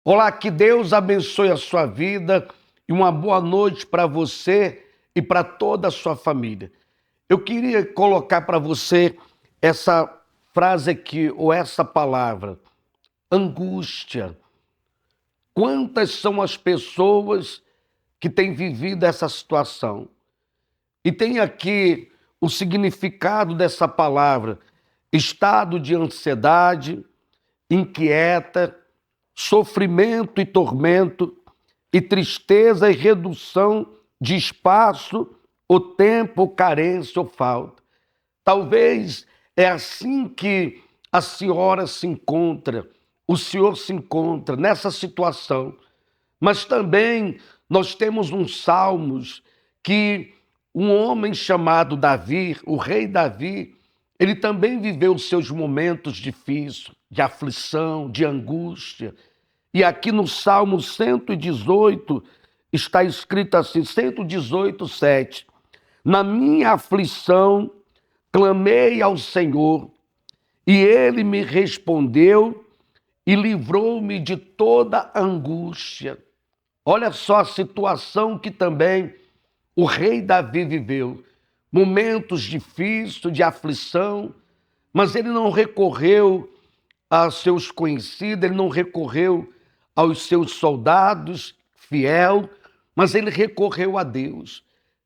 Olá, que Deus abençoe a sua vida e uma boa noite para você e para toda a sua família. Eu queria colocar para você essa frase aqui, ou essa palavra, angústia. Quantas são as pessoas que têm vivido essa situação? E tem aqui o significado dessa palavra: estado de ansiedade, inquieta, sofrimento e tormento, e tristeza e redução de espaço, ou tempo, ou carência, ou falta. Talvez é assim que a senhora se encontra, o senhor se encontra nessa situação. Mas também nós temos uns salmos que um homem chamado Davi, o rei Davi, ele também viveu os seus momentos difíceis, de aflição, de angústia. E aqui no Salmo 118 está escrito assim, 118, 7. Na minha aflição clamei ao Senhor, e ele me respondeu e livrou-me de toda angústia. Olha só a situação que também o rei Davi viveu. Momentos difíceis, de aflição, mas ele não recorreu aos seus conhecidos, ele não recorreu aos seus soldados fiel, mas ele recorreu a Deus.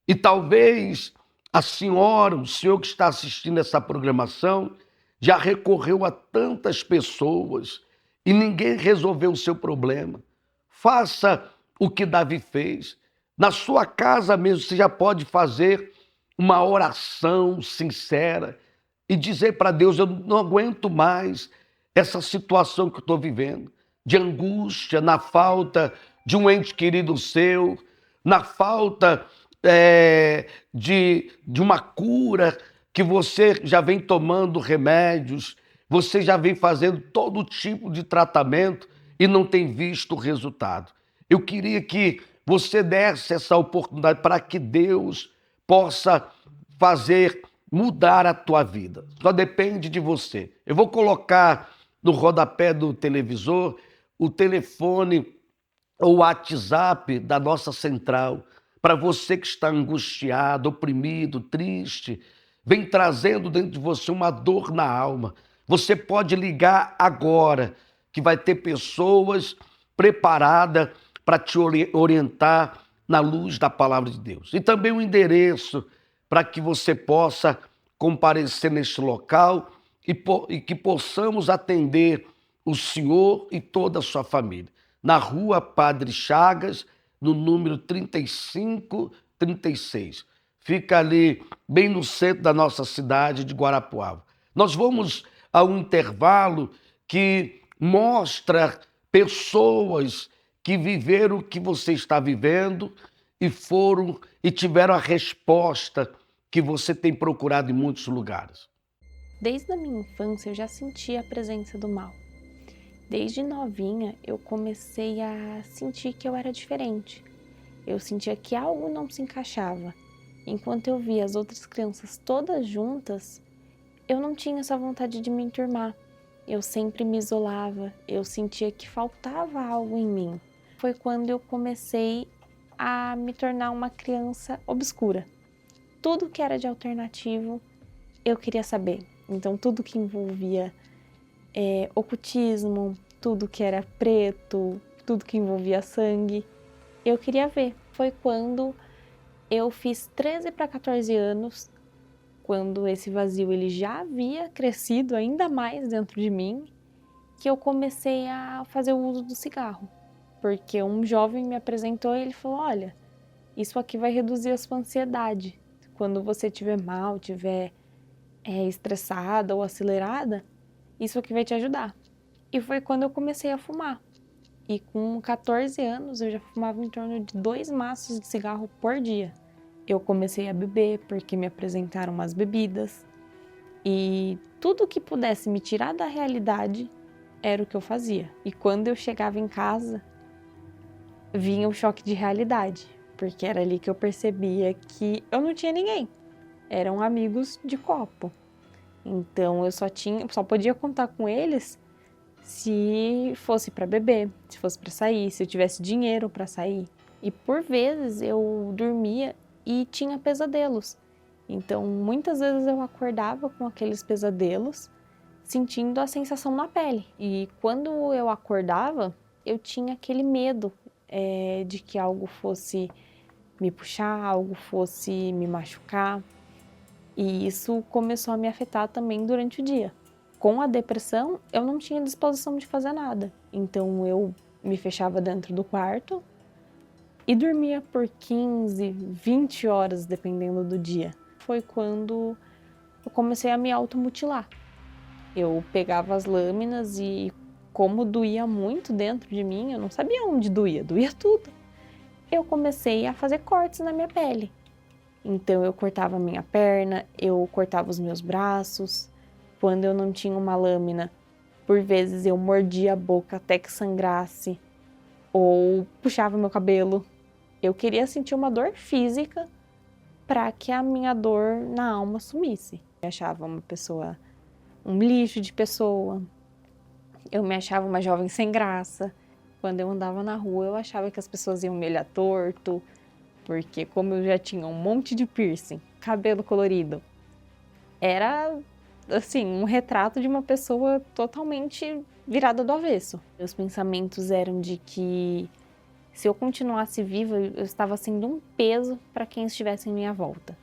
E talvez a senhora, o senhor que está assistindo essa programação, já recorreu a tantas pessoas e ninguém resolveu o seu problema. Faça o que Davi fez. Na sua casa mesmo, você já pode fazer uma oração sincera e dizer para Deus: eu não aguento mais essa situação que eu estou vivendo, de angústia, na falta de um ente querido seu, na falta de uma cura, que você já vem tomando remédios, você já vem fazendo todo tipo de tratamento e não tem visto o resultado. Eu queria que você desse essa oportunidade para que Deus possa fazer mudar a tua vida. Só depende de você. Eu vou colocar no rodapé do televisor o telefone ou o WhatsApp da nossa central, para você que está angustiado, oprimido, triste, vem trazendo dentro de você uma dor na alma. Você pode ligar agora, que vai ter pessoas preparadas para te orientar na luz da palavra de Deus. E também o endereço para que você possa comparecer neste local e que possamos atender o senhor e toda a sua família. Na rua Padre Chagas, no número 3536. Fica ali bem no centro da nossa cidade de Guarapuava. Nós vamos a um intervalo que mostra pessoas que viveram o que você está vivendo e tiveram a resposta que você tem procurado em muitos lugares. Desde a minha infância eu já sentia a presença do mal. Desde novinha eu comecei a sentir que eu era diferente. Eu sentia que algo não se encaixava. Enquanto eu via as outras crianças todas juntas, eu não tinha essa vontade de me enturmar. Eu sempre me isolava, eu sentia que faltava algo em mim. Foi quando eu comecei a me tornar uma criança obscura. Tudo que era de alternativo, eu queria saber. Então tudo que envolvia ocultismo, tudo que era preto, tudo que envolvia sangue, eu queria ver. Foi quando eu fiz 13 para 14 anos, quando esse vazio ele já havia crescido ainda mais dentro de mim, que eu comecei a fazer o uso do cigarro. Porque um jovem me apresentou e ele falou: olha, isso aqui vai reduzir a sua ansiedade. Quando você estiver mal, estiver estressada ou acelerada, isso aqui vai te ajudar. E foi quando eu comecei a fumar. E com 14 anos eu já fumava em torno de 2 maços de cigarro por dia. Eu comecei a beber porque me apresentaram umas bebidas. E tudo que pudesse me tirar da realidade era o que eu fazia. E quando eu chegava em casa, vinha o choque de realidade. Porque era ali que eu percebia que eu não tinha ninguém. Eram amigos de copo. Então eu só podia contar com eles se fosse para beber, se fosse para sair, se eu tivesse dinheiro para sair. E por vezes eu dormia e tinha pesadelos. Então, muitas vezes eu acordava com aqueles pesadelos, sentindo a sensação na pele. E quando eu acordava, eu tinha aquele medo de que algo fosse me puxar, algo fosse me machucar. E isso começou a me afetar também durante o dia. Com a depressão, eu não tinha disposição de fazer nada. Então eu me fechava dentro do quarto e dormia por 15, 20 horas, dependendo do dia. Foi quando eu comecei a me automutilar. Eu pegava as lâminas e, como doía muito dentro de mim, eu não sabia onde doía tudo. Eu comecei a fazer cortes na minha pele. Então eu cortava a minha perna, eu cortava os meus braços. Quando eu não tinha uma lâmina, por vezes eu mordia a boca até que sangrasse, ou puxava meu cabelo. Eu queria sentir uma dor física para que a minha dor na alma sumisse. Eu achava uma pessoa, um lixo de pessoa. Eu me achava uma jovem sem graça. Quando eu andava na rua, eu achava que as pessoas iam me olhar torto, porque como eu já tinha um monte de piercing, cabelo colorido, era assim, um retrato de uma pessoa totalmente virada do avesso. Meus pensamentos eram de que se eu continuasse viva, eu estava sendo um peso para quem estivesse em minha volta.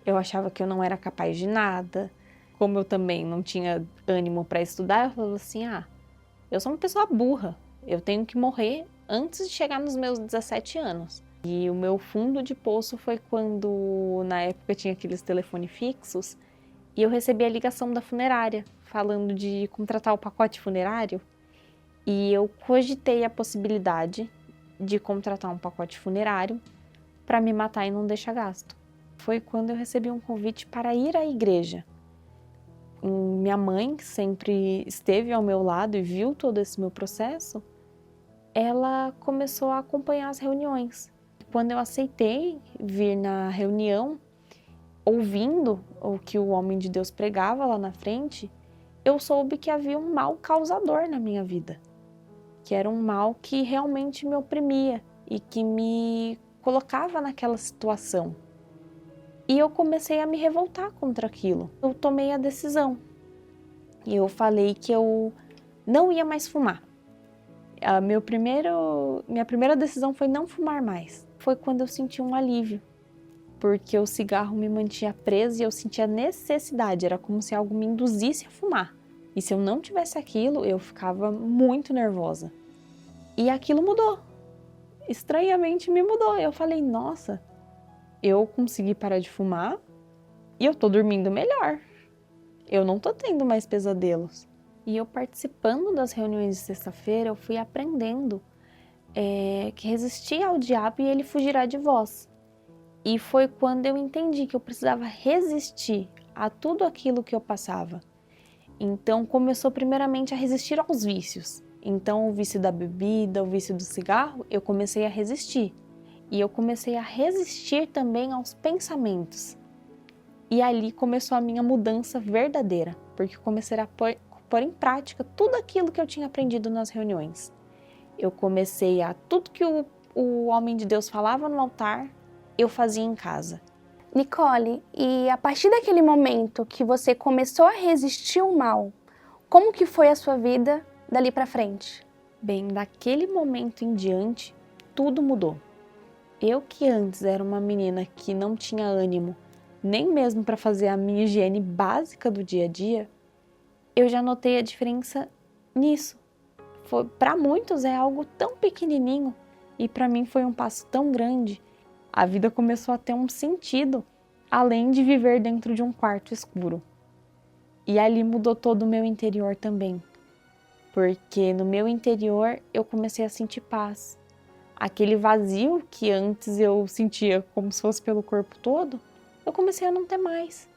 Eu achava que eu não era capaz de nada. Como eu também não tinha ânimo para estudar, eu falava assim, eu sou uma pessoa burra, eu tenho que morrer antes de chegar nos meus 17 anos. E o meu fundo de poço foi quando, na época, tinha aqueles telefones fixos, e eu recebi a ligação da funerária, falando de contratar o pacote funerário. E eu cogitei a possibilidade de contratar um pacote funerário para me matar e não deixar gasto. Foi quando eu recebi um convite para ir à igreja. Minha mãe, que sempre esteve ao meu lado e viu todo esse meu processo, ela começou a acompanhar as reuniões. Quando eu aceitei vir na reunião, ouvindo o que o homem de Deus pregava lá na frente, eu soube que havia um mal causador na minha vida, que era um mal que realmente me oprimia e que me colocava naquela situação. E eu comecei a me revoltar contra aquilo. Eu tomei a decisão e eu falei que eu não ia mais fumar. Minha primeira decisão foi não fumar mais. Foi quando eu senti um alívio, porque o cigarro me mantinha presa e eu sentia necessidade, era como se algo me induzisse a fumar. E se eu não tivesse aquilo, eu ficava muito nervosa. E aquilo mudou. Estranhamente me mudou. Eu falei, nossa, eu consegui parar de fumar e eu tô dormindo melhor. Eu não tô tendo mais pesadelos. E eu participando das reuniões de sexta-feira, eu fui aprendendo que resistir ao diabo e ele fugirá de vós. E foi quando eu entendi que eu precisava resistir a tudo aquilo que eu passava. Então começou primeiramente a resistir aos vícios. Então o vício da bebida, o vício do cigarro, eu comecei a resistir. E eu comecei a resistir também aos pensamentos. E ali começou a minha mudança verdadeira, porque eu comecei a pôr em prática tudo aquilo que eu tinha aprendido nas reuniões. Eu comecei a tudo que o homem de Deus falava no altar, eu fazia em casa. Nicole, e a partir daquele momento que você começou a resistir ao mal, como que foi a sua vida dali para frente? Bem, daquele momento em diante, tudo mudou. Eu que antes era uma menina que não tinha ânimo, nem mesmo para fazer a minha higiene básica do dia a dia, eu já notei a diferença nisso. Para muitos é algo tão pequenininho e para mim foi um passo tão grande. A vida começou a ter um sentido, além de viver dentro de um quarto escuro. E ali mudou todo o meu interior também, porque no meu interior eu comecei a sentir paz. Aquele vazio que antes eu sentia como se fosse pelo corpo todo, eu comecei a não ter mais.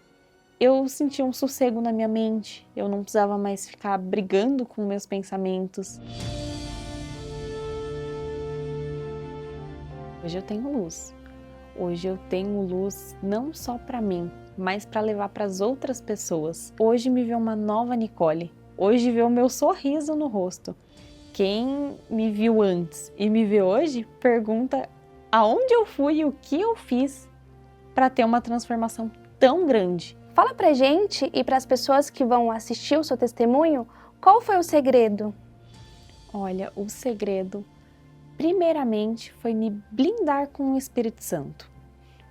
Eu sentia um sossego na minha mente, eu não precisava mais ficar brigando com meus pensamentos. Hoje eu tenho luz. Hoje eu tenho luz não só para mim, mas para levar para as outras pessoas. Hoje me vê uma nova Nicole. hoje vê o meu sorriso no rosto. Quem me viu antes e me vê hoje pergunta aonde eu fui e o que eu fiz para ter uma transformação tão grande. Fala pra gente e para as pessoas que vão assistir o seu testemunho, qual foi o segredo? Olha, o segredo, primeiramente, foi me blindar com o Espírito Santo.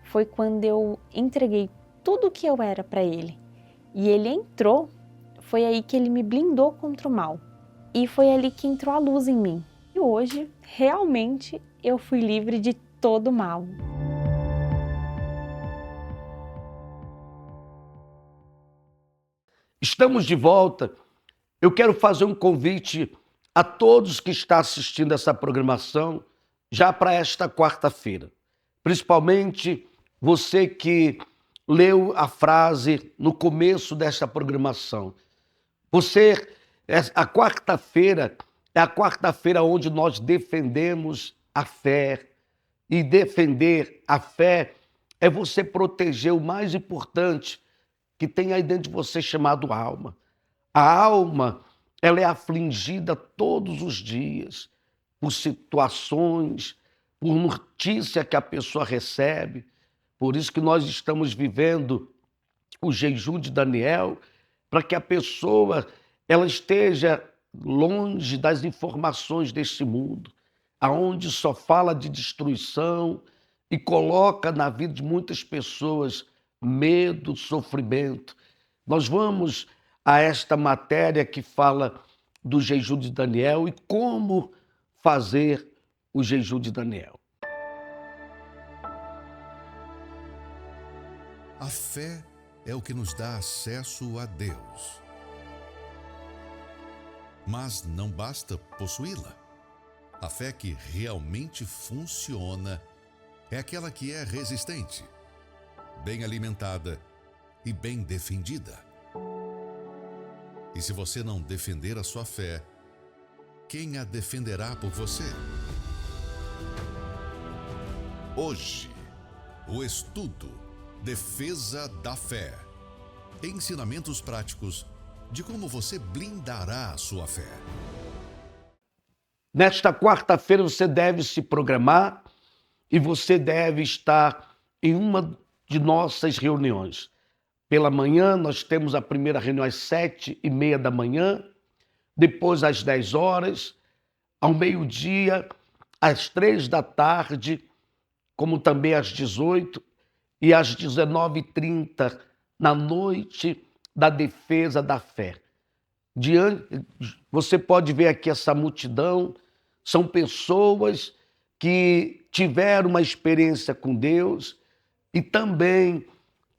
Foi quando eu entreguei tudo o que eu era para ele. E ele entrou, foi aí que ele me blindou contra o mal. E foi ali que entrou a luz em mim. E hoje, realmente, eu fui livre de todo o mal. Estamos de volta. Eu quero fazer um convite a todos que estão assistindo essa programação já para esta quarta-feira. Principalmente você que leu a frase no começo desta programação. A quarta-feira é a quarta-feira onde nós defendemos a fé. E defender a fé é você proteger o mais importante que tem aí dentro de você, chamado alma. A alma, ela é afligida todos os dias por situações, por notícia que a pessoa recebe. Por isso que nós estamos vivendo o jejum de Daniel, para que a pessoa ela esteja longe das informações deste mundo, aonde só fala de destruição e coloca na vida de muitas pessoas medo, sofrimento. Nós vamos a esta matéria que fala do jejum de Daniel e como fazer o jejum de Daniel. A fé é o que nos dá acesso a Deus. Mas não basta possuí-la. A fé que realmente funciona é aquela que é resistente, bem alimentada e bem defendida. E se você não defender a sua fé, quem a defenderá por você? Hoje, o estudo Defesa da Fé. Ensinamentos práticos de como você blindará a sua fé. Nesta quarta-feira você deve se programar e você deve estar em uma de nossas reuniões. Pela manhã nós temos a primeira reunião às 7h30 da manhã, depois às 10 horas, ao meio-dia, às 3 da tarde, como também às 18 e às 19h30, na noite da defesa da fé. Você pode ver aqui essa multidão, são pessoas que tiveram uma experiência com Deus e também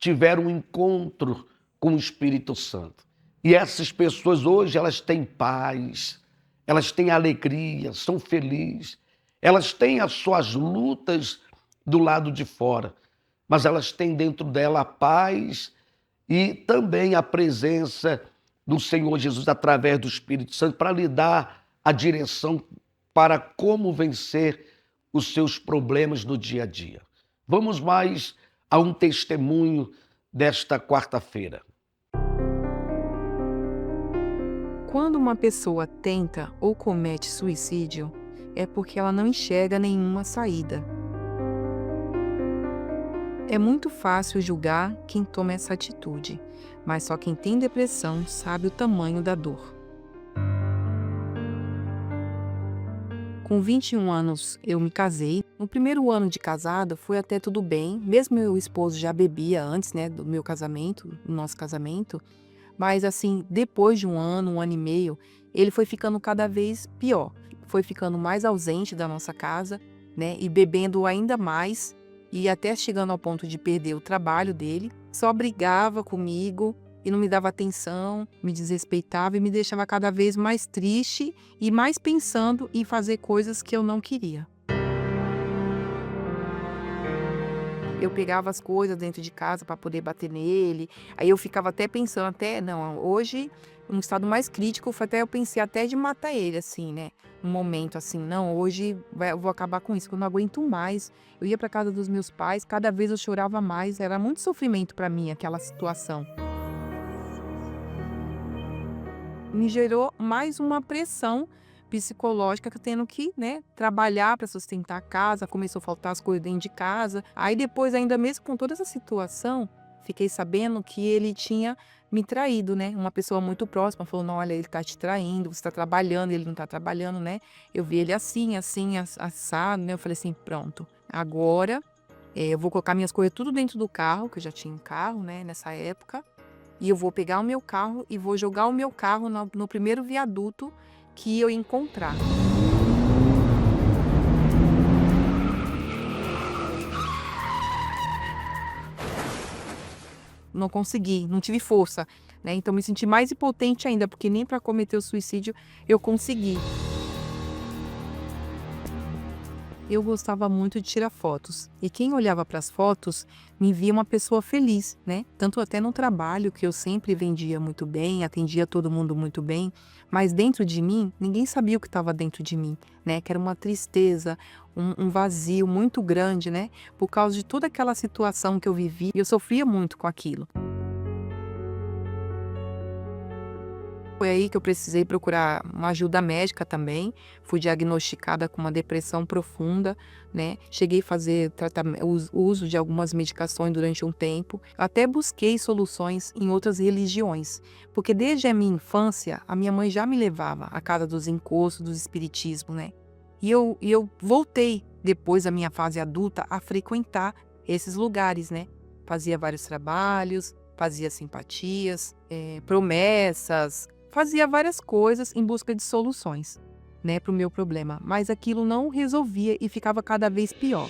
tiveram um encontro com o Espírito Santo. E essas pessoas hoje, elas têm paz, elas têm alegria, são felizes, elas têm as suas lutas do lado de fora, mas elas têm dentro dela a paz e também a presença do Senhor Jesus através do Espírito Santo para lhe dar a direção para como vencer os seus problemas do dia a dia. Vamos mais a um testemunho desta quarta-feira. Quando uma pessoa tenta ou comete suicídio, é porque ela não enxerga nenhuma saída. É muito fácil julgar quem toma essa atitude, mas só quem tem depressão sabe o tamanho da dor. Com 21 anos, eu me casei. No primeiro ano de casado, foi até tudo bem. Mesmo meu esposo já bebia antes, do meu casamento, do nosso casamento. Mas assim, depois de um ano e meio, ele foi ficando cada vez pior. Foi ficando mais ausente da nossa casa, e bebendo ainda mais. E até chegando ao ponto de perder o trabalho dele. Só brigava comigo e não me dava atenção, me desrespeitava e me deixava cada vez mais triste e mais pensando em fazer coisas que eu não queria. Eu pegava as coisas dentro de casa para poder bater nele, aí eu ficava até pensando, hoje, num estado mais crítico, eu pensei até de matar ele, num momento assim, hoje eu vou acabar com isso, que eu não aguento mais. Eu ia para casa dos meus pais, cada vez eu chorava mais, era muito sofrimento para mim aquela situação. me gerou mais uma pressão psicológica que eu tendo que, né, trabalhar para sustentar a casa, começou a faltar as coisas dentro de casa. Aí depois, ainda mesmo com toda essa situação, fiquei sabendo que ele tinha me traído, né? Uma pessoa muito próxima falou: não, olha, ele tá te traindo, você tá trabalhando, ele não tá trabalhando, né? Eu vi ele assim, assado, né? Eu falei assim: pronto, agora eu vou colocar minhas coisas tudo dentro do carro, que eu já tinha um carro, né, nessa época, e eu vou pegar o meu carro e vou jogar o meu carro no primeiro viaduto que eu encontrar. Não consegui, não tive força, né? Então me senti mais impotente ainda, porque nem para cometer o suicídio eu consegui. Eu gostava muito de tirar fotos. E quem olhava para as fotos me via uma pessoa feliz, né? Tanto até no trabalho, que eu sempre vendia muito bem, atendia todo mundo muito bem. Mas dentro de mim, ninguém sabia o que estava dentro de mim, né? Que era uma tristeza, um vazio muito grande, né? Por causa de toda aquela situação que eu vivi. E eu sofria muito com aquilo. Foi aí que eu precisei procurar uma ajuda médica também. Fui diagnosticada com uma depressão profunda, né? Cheguei a fazer uso de algumas medicações durante um tempo. Até busquei soluções em outras religiões, porque desde a minha infância, a minha mãe já me levava à casa dos encostos, do espiritismo, né? E eu voltei, depois da minha fase adulta, a frequentar esses lugares, né? Fazia vários trabalhos, fazia simpatias, promessas, fazia várias coisas em busca de soluções, né, para o meu problema, mas aquilo não resolvia e ficava cada vez pior.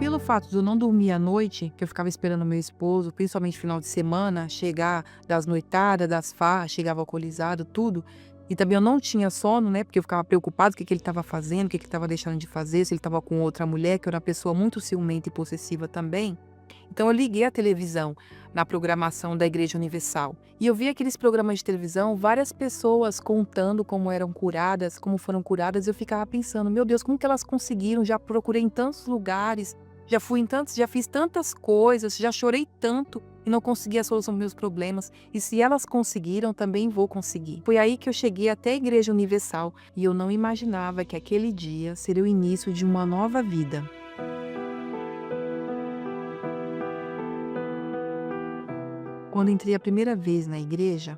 Pelo fato de eu não dormir à noite, que eu ficava esperando meu esposo, principalmente final de semana, chegar das noitadas, das farras, chegava alcoolizado, tudo, e também eu não tinha sono, né, porque eu ficava preocupado com o que ele estava fazendo, o que ele estava deixando de fazer, se ele estava com outra mulher, que eu era uma pessoa muito ciumenta e possessiva também. Então eu liguei a televisão na programação da Igreja Universal e eu vi aqueles programas de televisão, várias pessoas contando como eram curadas, como foram curadas, e eu ficava pensando: meu Deus, como que elas conseguiram? Já procurei em tantos lugares, já fui em tantos, já fiz tantas coisas, já chorei tanto e não consegui a solução dos meus problemas, e se elas conseguiram, também vou conseguir. Foi aí que eu cheguei até a Igreja Universal e eu não imaginava que aquele dia seria o início de uma nova vida. Quando entrei a primeira vez na igreja,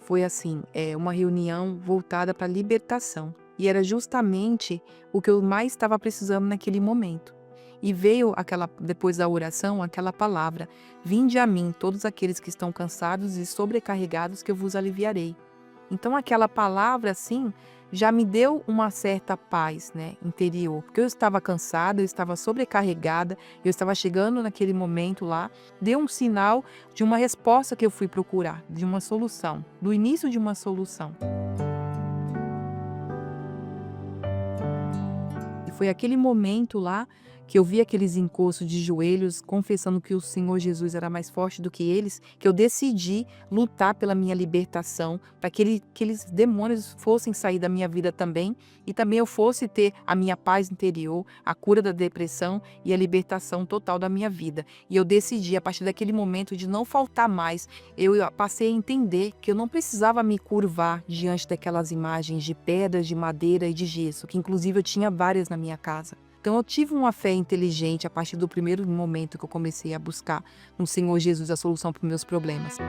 foi assim, uma reunião voltada para a libertação. E era justamente o que eu mais estava precisando naquele momento. E veio depois da oração, aquela palavra: vinde a mim, todos aqueles que estão cansados e sobrecarregados, que eu vos aliviarei. Então aquela palavra, assim, já me deu uma certa paz, né, interior. Porque eu estava cansada, eu estava sobrecarregada, eu estava chegando naquele momento lá, deu um sinal de uma resposta que eu fui procurar, de uma solução, do início de uma solução. E foi aquele momento lá que eu vi aqueles encostos de joelhos, confessando que o Senhor Jesus era mais forte do que eles, que eu decidi lutar pela minha libertação, para que aqueles demônios fossem sair da minha vida também, e também eu fosse ter a minha paz interior, a cura da depressão e a libertação total da minha vida. E eu decidi, a partir daquele momento, de não faltar mais. Eu passei a entender que eu não precisava me curvar diante daquelas imagens de pedras, de madeira e de gesso, que inclusive eu tinha várias na minha casa. Então eu tive uma fé inteligente a partir do primeiro momento que eu comecei a buscar no Senhor Jesus a solução para os meus problemas.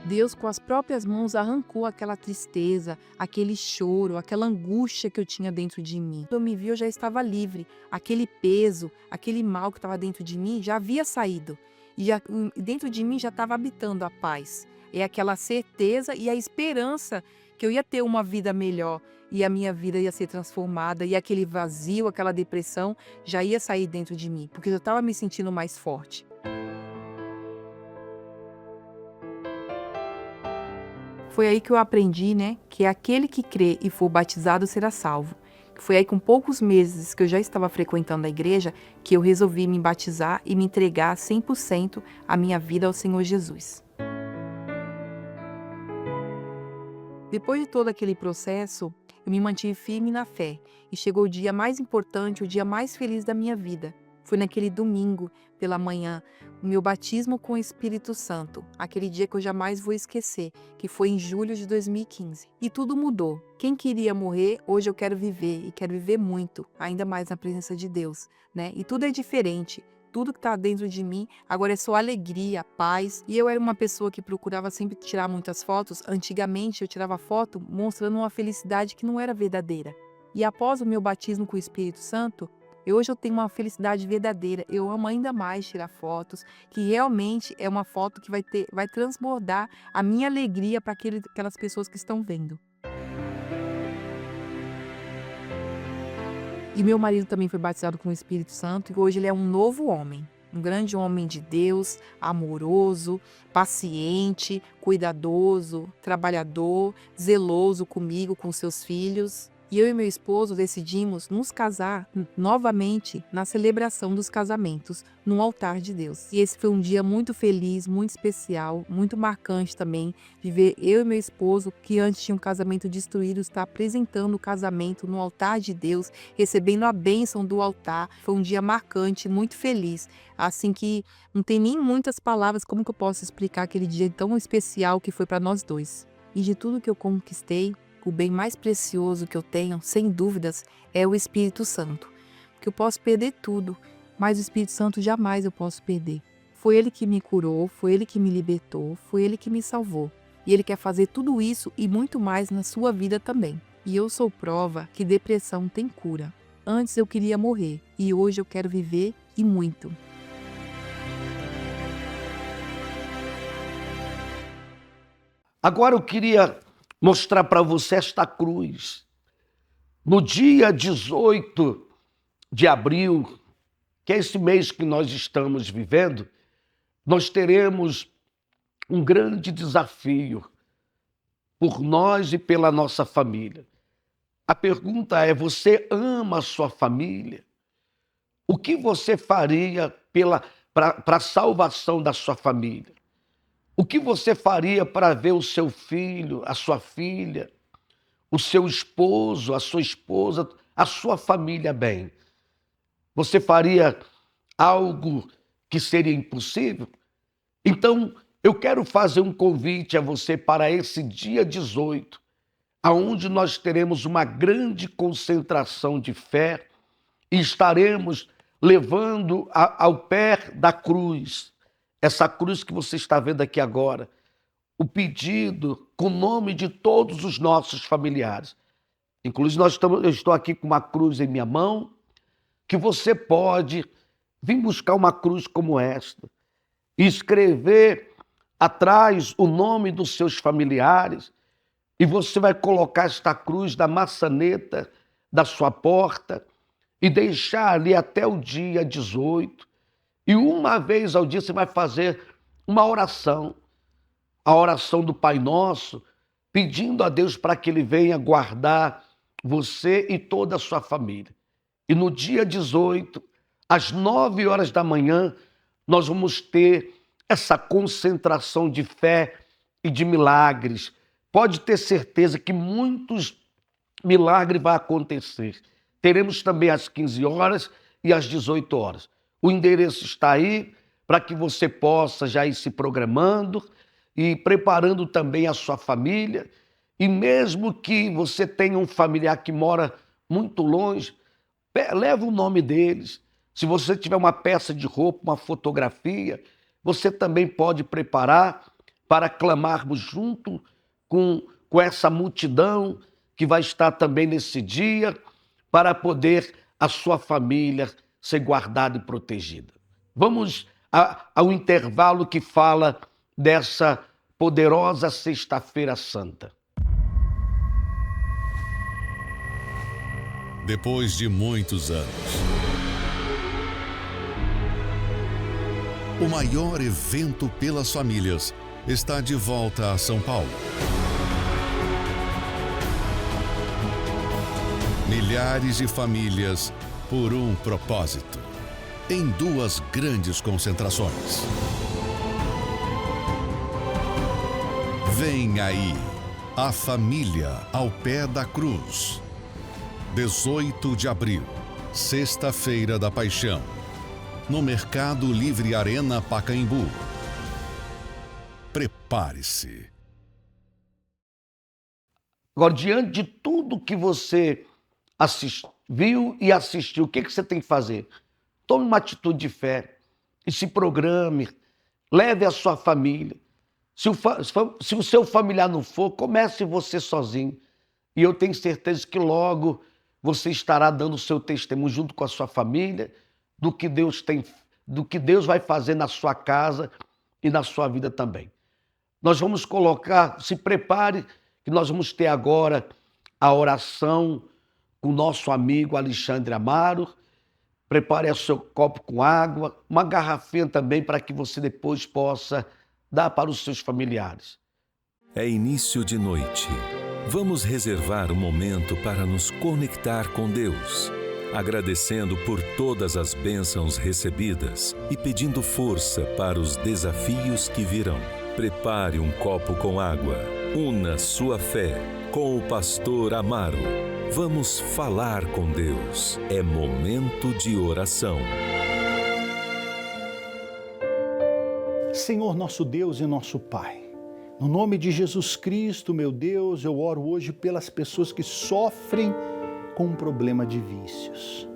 Deus, com as próprias mãos, arrancou aquela tristeza, aquele choro, aquela angústia que eu tinha dentro de mim. Quando eu me vi, eu já estava livre. Aquele peso, aquele mal que estava dentro de mim já havia saído. E dentro de mim já estava habitando a paz. É aquela certeza e a esperança que eu ia ter uma vida melhor e a minha vida ia ser transformada, e aquele vazio, aquela depressão já ia sair dentro de mim, porque eu estava me sentindo mais forte. Foi aí que eu aprendi, né, que aquele que crê e for batizado será salvo. Foi aí, com poucos meses que eu já estava frequentando a igreja, que eu resolvi me batizar e me entregar 100% a minha vida ao Senhor Jesus. Depois de todo aquele processo, eu me mantive firme na fé, e chegou o dia mais importante, o dia mais feliz da minha vida. Foi naquele domingo, pela manhã, o meu batismo com o Espírito Santo, aquele dia que eu jamais vou esquecer, que foi em julho de 2015. E tudo mudou. Quem queria morrer, hoje eu quero viver, e quero viver muito, ainda mais na presença de Deus, né? E tudo é diferente. Tudo que está dentro de mim agora é só alegria, paz. E eu era uma pessoa que procurava sempre tirar muitas fotos. Antigamente eu tirava foto mostrando uma felicidade que não era verdadeira. E após o meu batismo com o Espírito Santo, hoje eu tenho uma felicidade verdadeira. Eu amo ainda mais tirar fotos, que realmente é uma foto que vai transbordar a minha alegria para aquelas pessoas que estão vendo. E meu marido também foi batizado com o Espírito Santo e hoje ele é um novo homem. Um grande homem de Deus, amoroso, paciente, cuidadoso, trabalhador, zeloso comigo, com seus filhos. E eu e meu esposo decidimos nos casar novamente na celebração dos casamentos, no altar de Deus. E esse foi um dia muito feliz, muito especial, muito marcante também, de ver eu e meu esposo, que antes tinha um casamento destruído, estar apresentando o casamento no altar de Deus, recebendo a bênção do altar. Foi um dia marcante, muito feliz. Assim que não tem nem muitas palavras como que eu posso explicar aquele dia tão especial que foi para nós dois. E de tudo que eu conquistei, o bem mais precioso que eu tenho, sem dúvidas, é o Espírito Santo. Porque eu posso perder tudo, mas o Espírito Santo jamais eu posso perder. Foi Ele que me curou, foi Ele que me libertou, foi Ele que me salvou. E Ele quer fazer tudo isso e muito mais na sua vida também. E eu sou prova que depressão tem cura. Antes eu queria morrer e hoje eu quero viver e muito. Agora eu queria mostrar para você esta cruz. No dia 18 de abril, que é esse mês que nós estamos vivendo, nós teremos um grande desafio por nós e pela nossa família. A pergunta é: você ama a sua família? O que você faria para a salvação da sua família? O que você faria para ver o seu filho, a sua filha, o seu esposo, a sua esposa, a sua família bem? Você faria algo que seria impossível? Então, eu quero fazer um convite a você para esse dia 18, aonde nós teremos uma grande concentração de fé e estaremos levando ao pé da cruz, essa cruz que você está vendo aqui agora, o pedido com o nome de todos os nossos familiares. Inclusive, eu estou aqui com uma cruz em minha mão, que você pode vir buscar uma cruz como esta e escrever atrás o nome dos seus familiares, e você vai colocar esta cruz na maçaneta da sua porta e deixar ali até o dia 18. E uma vez ao dia você vai fazer uma oração, a oração do Pai Nosso, pedindo a Deus para que Ele venha guardar você e toda a sua família. E no dia 18, às 9 horas da manhã, nós vamos ter essa concentração de fé e de milagres. Pode ter certeza que muitos milagres vão acontecer. Teremos também às 15 horas e às 18 horas. O endereço está aí para que você possa já ir se programando e preparando também a sua família. E mesmo que você tenha um familiar que mora muito longe, leva o nome deles. Se você tiver uma peça de roupa, uma fotografia, você também pode preparar para clamarmos junto com essa multidão que vai estar também nesse dia, para poder a sua família ser guardada e protegida. Vamos ao intervalo que fala dessa poderosa Sexta-feira Santa. Depois de muitos anos, o maior evento pelas famílias está de volta a São Paulo. Milhares de famílias por um propósito, em 2 grandes concentrações. Vem aí, a família ao pé da cruz. 18 de abril, Sexta-feira da Paixão. no Mercado Livre Arena Pacaembu. Prepare-se. Agora, diante de tudo que você viu e assistiu, o que você tem que fazer? Tome uma atitude de fé e se programe, leve a sua família. Se o seu familiar não for, comece você sozinho. E eu tenho certeza que logo você estará dando o seu testemunho junto com a sua família do que Deus vai fazer na sua casa e na sua vida também. Nós vamos colocar, se prepare, que nós vamos ter agora a oração com o nosso amigo Alexandre Amaro. Prepare o seu copo com água, uma garrafinha também para que você depois possa dar para os seus familiares. É início de noite. Vamos reservar um momento para nos conectar com Deus, agradecendo por todas as bênçãos recebidas e pedindo força para os desafios que virão. Prepare um copo com água. Una sua fé com o pastor Amaro. Vamos falar com Deus. É momento de oração. Senhor nosso Deus e nosso Pai, no nome de Jesus Cristo, meu Deus, eu oro hoje pelas pessoas que sofrem com um problema de vícios.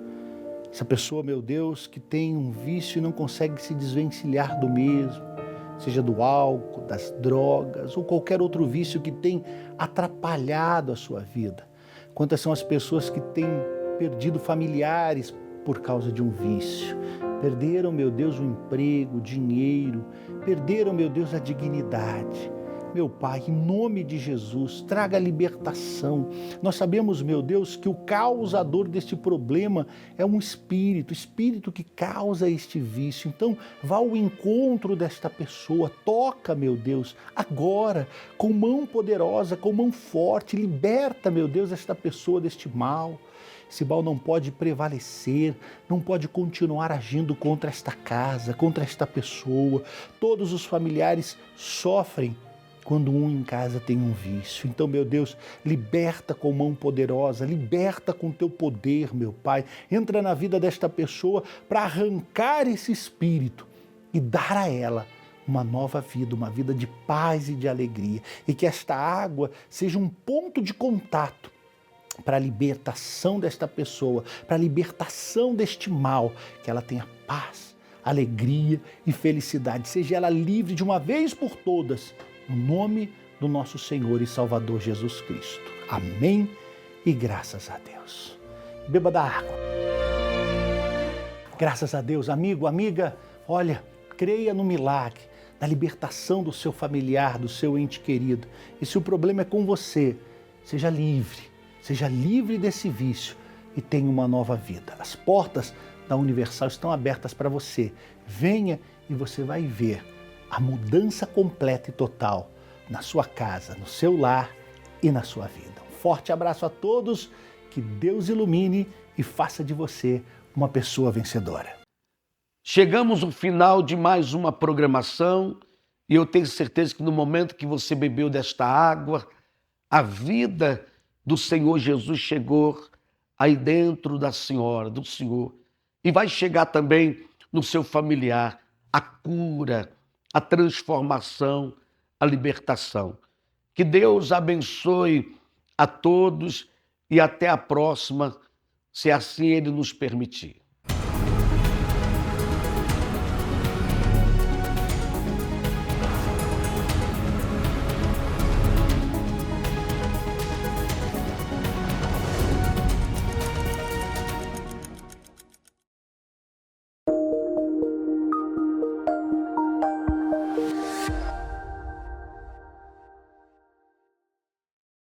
Essa pessoa, meu Deus, que tem um vício e não consegue se desvencilhar do mesmo, seja do álcool, das drogas ou qualquer outro vício que tem atrapalhado a sua vida. Quantas são as pessoas que têm perdido familiares por causa de um vício? Perderam, meu Deus, o emprego, o dinheiro, perderam, meu Deus, a dignidade. Meu Pai, em nome de Jesus, traga libertação. Nós sabemos, meu Deus, que o causador deste problema é um espírito que causa este vício. Então, vá ao encontro desta pessoa, toca, meu Deus, agora, com mão poderosa, com mão forte, liberta, meu Deus, esta pessoa deste mal. Esse mal não pode prevalecer, não pode continuar agindo contra esta casa, contra esta pessoa. Todos os familiares sofrem quando um em casa tem um vício. Então, meu Deus, liberta com mão poderosa, liberta com teu poder, meu Pai. Entra na vida desta pessoa para arrancar esse espírito e dar a ela uma nova vida, uma vida de paz e de alegria. E que esta água seja um ponto de contato para a libertação desta pessoa, para a libertação deste mal, que ela tenha paz, alegria e felicidade. Seja ela livre de uma vez por todas, no nome do nosso Senhor e Salvador Jesus Cristo. Amém e graças a Deus. Beba da água. Graças a Deus, amigo, amiga, olha, creia no milagre, na libertação do seu familiar, do seu ente querido. E se o problema é com você, seja livre desse vício e tenha uma nova vida. As portas da Universal estão abertas para você. Venha e você vai ver a mudança completa e total na sua casa, no seu lar e na sua vida. Um forte abraço a todos, que Deus ilumine e faça de você uma pessoa vencedora. Chegamos ao final de mais uma programação e eu tenho certeza que no momento que você bebeu desta água, a vida do Senhor Jesus chegou aí dentro da senhora, do Senhor, e vai chegar também no seu familiar a cura, a transformação, a libertação. Que Deus abençoe a todos e até a próxima, se assim Ele nos permitir.